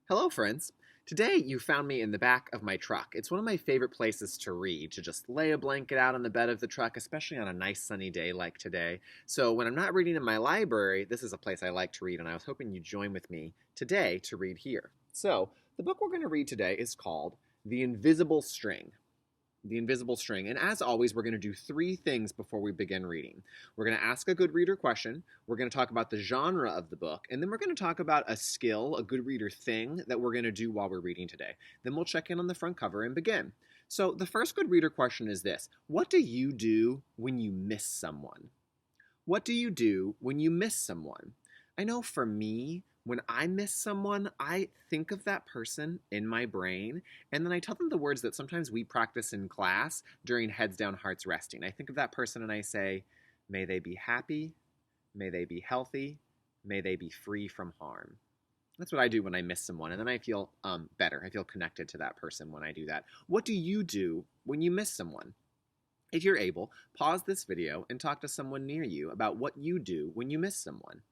Hello, friends. Today you found me in the back of my truck. It's one of my favorite places to read, to just lay a blanket out on the bed of the truck, especially on a nice sunny day like today. So when I'm not reading in my library, this is a place I like to read, and I was hoping you'd join with me today to read here. So the book we're going to read today is called The Invisible String. The Invisible String. And as always, we're going to do three things before we begin reading. We're going to ask a good reader question, we're going to talk about the genre of the book, and then we're going to talk about a skill, a good reader thing that we're going to do while we're reading today. Then we'll check in on the front cover and begin. So the first good reader question is this: what do you do when you miss someone? What do you do when you miss someone? I know for me, when I miss someone, I think of that person in my brain, and then I tell them the words that sometimes we practice in class during Heads Down, Hearts Resting. I think of that person and I say, may they be happy, may they be healthy, may they be free from harm. That's what I do when I miss someone, and then I feel better. I feel connected to that person when I do that. What do you do when you miss someone? If you're able, pause this video and talk to someone near you about what you do when you miss someone.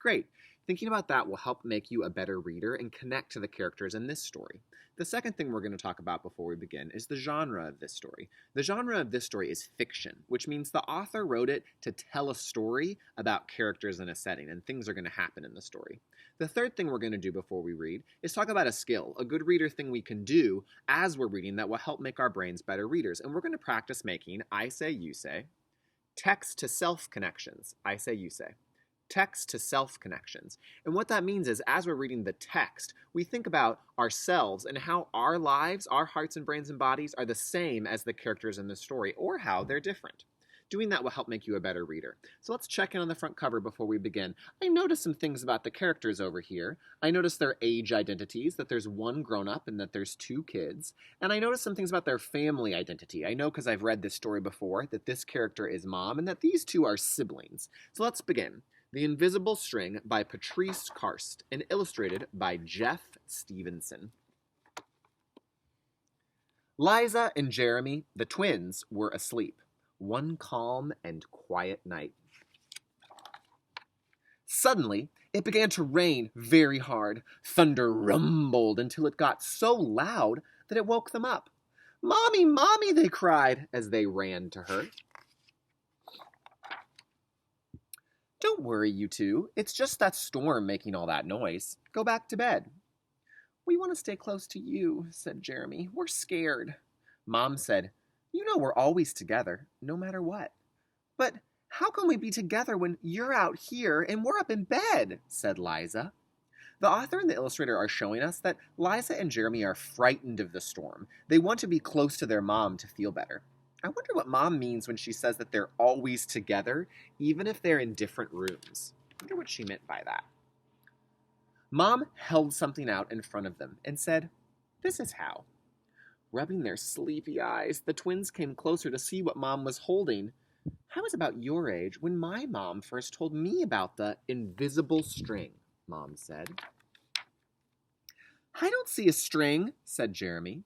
Great. Thinking about that will help make you a better reader and connect to the characters in this story. The second thing we're going to talk about before we begin is the genre of this story. The genre of this story is fiction, which means the author wrote it to tell a story about characters in a setting, and things are going to happen in the story. The third thing we're going to do before we read is talk about a skill, a good reader thing we can do as we're reading that will help make our brains better readers. And we're going to practice making I say, you say, text-to-self connections. I say, you say. Text-to-self connections. And what that means is as we're reading the text, we think about ourselves and how our lives, our hearts and brains and bodies are the same as the characters in the story, or how they're different. Doing that will help make you a better reader. So let's check in on the front cover before we begin. I noticed some things about the characters over here. I noticed their age identities, that there's one grown-up and that there's two kids. And I noticed some things about their family identity. I know because I've read this story before that this character is mom and that these two are siblings. So let's begin. The Invisible String by Patrice Karst and illustrated by Jeff Stevenson. Liza and Jeremy, the twins, were asleep. One calm and quiet night. Suddenly, it began to rain very hard. Thunder rumbled until it got so loud that it woke them up. "Mommy, Mommy," they cried as they ran to her. "Don't worry, you two. It's just that storm making all that noise. Go back to bed." "We want to stay close to you," said Jeremy. "We're scared." Mom said, "You know we're always together, no matter what." "But how can we be together when you're out here and we're up in bed?" said Liza. The author and the illustrator are showing us that Liza and Jeremy are frightened of the storm. They want to be close to their mom to feel better. I wonder what Mom means when she says that they're always together, even if they're in different rooms. I wonder what she meant by that. Mom held something out in front of them and said, "This is how." Rubbing their sleepy eyes, the twins came closer to see what Mom was holding. "I was about your age when my mom first told me about the invisible string," Mom said. "I don't see a string," said Jeremy.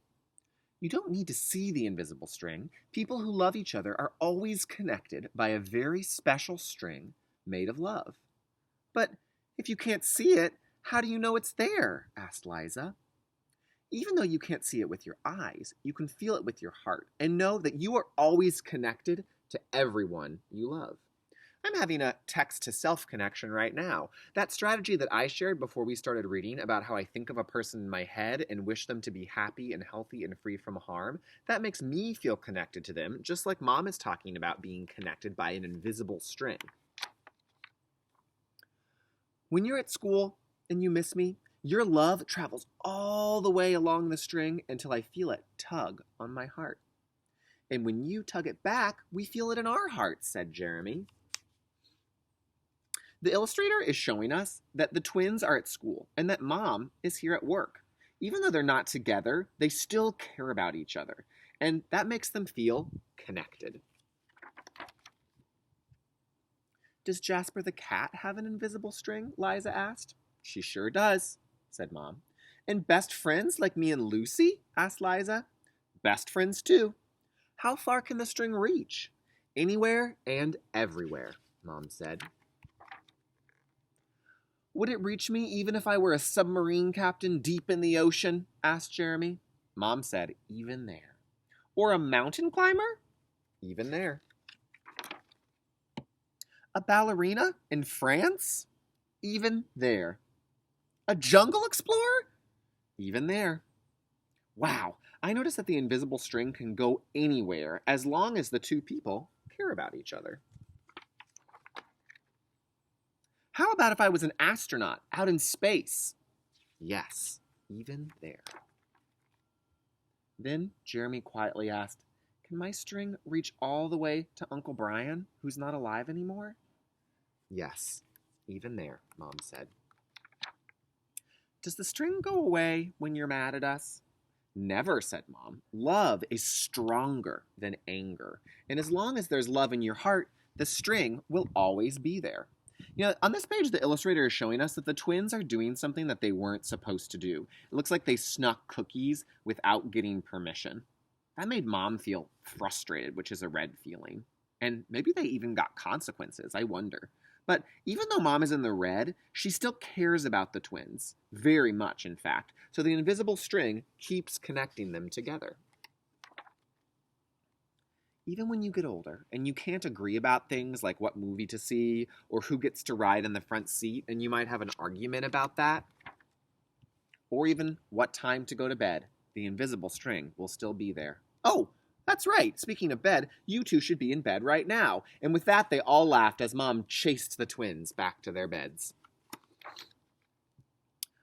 "You don't need to see the invisible string. People who love each other are always connected by a very special string made of love." "But if you can't see it, how do you know it's there?" asked Liza. "Even though you can't see it with your eyes, you can feel it with your heart and know that you are always connected to everyone you love." I'm having a text-to-self connection right now. That strategy that I shared before we started reading about how I think of a person in my head and wish them to be happy and healthy and free from harm, that makes me feel connected to them, just like Mom is talking about being connected by an invisible string. When you're at school and you miss me, your love travels all the way along the string until I feel it tug on my heart. And when you tug it back, we feel it in our hearts, said Jeremy. The illustrator is showing us that the twins are at school and that Mom is here at work. Even though they're not together, they still care about each other, and that makes them feel connected. "Does Jasper the cat have an invisible string?" Liza asked. "She sure does," said Mom. "And best friends like me and Lucy?" asked Liza. "Best friends too." "How far can the string reach?" "Anywhere and everywhere," Mom said. Would it reach me even if I were a submarine captain deep in the ocean? Asked Jeremy. Mom said, even there. Or a mountain climber? Even there. A ballerina in France? Even there. A jungle explorer? Even there. Wow, I noticed that the invisible string can go anywhere as long as the two people care about each other. How about if I was an astronaut out in space? Yes, even there. Then Jeremy quietly asked, can my string reach all the way to Uncle Brian, who's not alive anymore? Yes, even there, Mom said. Does the string go away when you're mad at us? Never, said Mom. Love is stronger than anger. And as long as there's love in your heart, the string will always be there. You know, on this page, the illustrator is showing us that the twins are doing something that they weren't supposed to do. It looks like they snuck cookies without getting permission. That made Mom feel frustrated, which is a red feeling. And maybe they even got consequences, I wonder. But even though Mom is in the red, she still cares about the twins. Very much, in fact. So the invisible string keeps connecting them together. Even when you get older and you can't agree about things like what movie to see or who gets to ride in the front seat, and you might have an argument about that, or even what time to go to bed, the invisible string will still be there. Oh, that's right. Speaking of bed, you two should be in bed right now. And with that, they all laughed as Mom chased the twins back to their beds.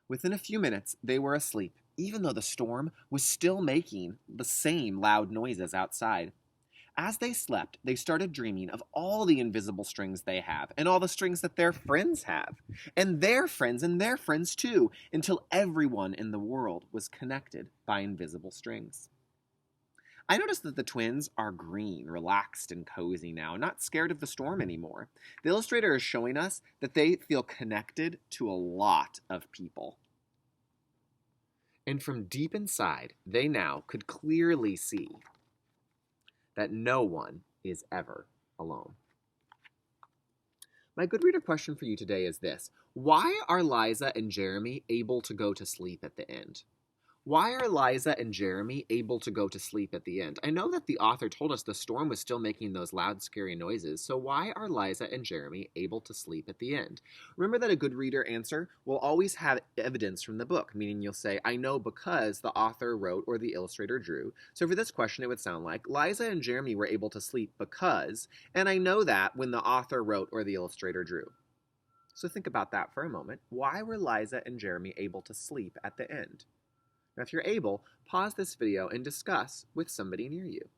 Within a few minutes, they were asleep, even though the storm was still making the same loud noises outside. As they slept, they started dreaming of all the invisible strings they have, and all the strings that their friends have, and their friends too, until everyone in the world was connected by invisible strings. I noticed that the twins are green, relaxed, and cozy now, not scared of the storm anymore. The illustrator is showing us that they feel connected to a lot of people. And from deep inside, they now could clearly see that no one is ever alone. My good reader question for you today is this. Why are Liza and Jeremy able to go to sleep at the end? Why are Liza and Jeremy able to go to sleep at the end? I know that the author told us the storm was still making those loud, scary noises, so why are Liza and Jeremy able to sleep at the end? Remember that a good reader answer will always have evidence from the book, meaning you'll say, I know because the author wrote or the illustrator drew. So for this question, it would sound like, Liza and Jeremy were able to sleep because, and I know that when the author wrote or the illustrator drew. So think about that for a moment. Why were Liza and Jeremy able to sleep at the end? Now, if you're able, pause this video and discuss with somebody near you.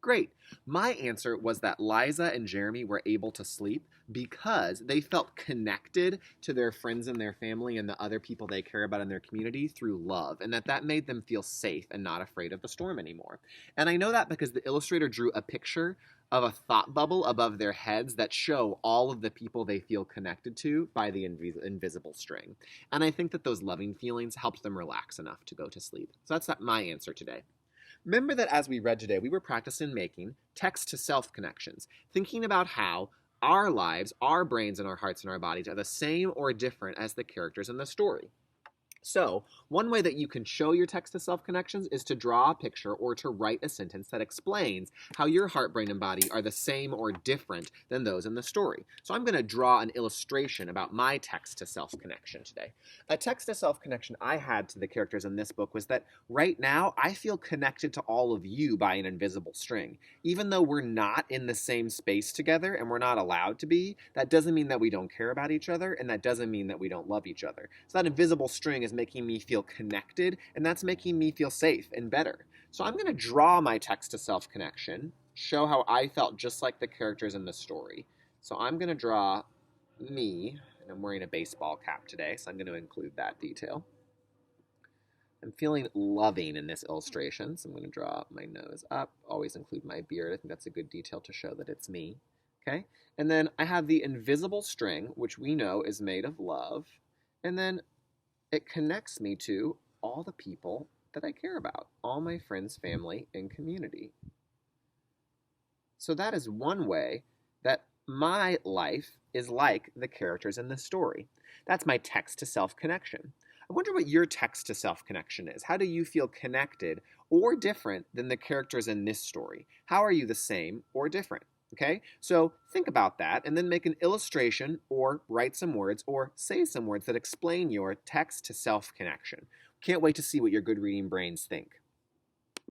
Great. My answer was that Liza and Jeremy were able to sleep because they felt connected to their friends and their family and the other people they care about in their community through love, and that made them feel safe and not afraid of the storm anymore. And I know that because the illustrator drew a picture of a thought bubble above their heads that show all of the people they feel connected to by the invisible string. And I think that those loving feelings helped them relax enough to go to sleep. So that's my answer today. Remember that as we read today, we were practicing making text-to-self connections, thinking about how our lives, our brains, and our hearts and our bodies are the same or different as the characters in the story. So, one way that you can show your text-to-self connections is to draw a picture or to write a sentence that explains how your heart, brain, and body are the same or different than those in the story. So I'm going to draw an illustration about my text-to-self connection today. A text-to-self connection I had to the characters in this book was that right now I feel connected to all of you by an invisible string. Even though we're not in the same space together and we're not allowed to be, that doesn't mean that we don't care about each other, and that doesn't mean that we don't love each other. So that invisible string is making me feel connected, and that's making me feel safe and better. So I'm going to draw my text-to-self connection, show how I felt just like the characters in the story. So I'm going to draw me, and I'm wearing a baseball cap today, so I'm going to include that detail. I'm feeling loving in this illustration, so I'm going to draw my nose up, always include my beard. I think that's a good detail to show that it's me. Okay? And then I have the invisible string, which we know is made of love, and then it connects me to all the people that I care about, all my friends, family, and community. So that is one way that my life is like the characters in the story. That's my text-to-self connection. I wonder what your text-to-self connection is. How do you feel connected or different than the characters in this story? How are you the same or different? Okay, so think about that and then make an illustration or write some words or say some words that explain your text to self connection. Can't wait to see what your good reading brains think.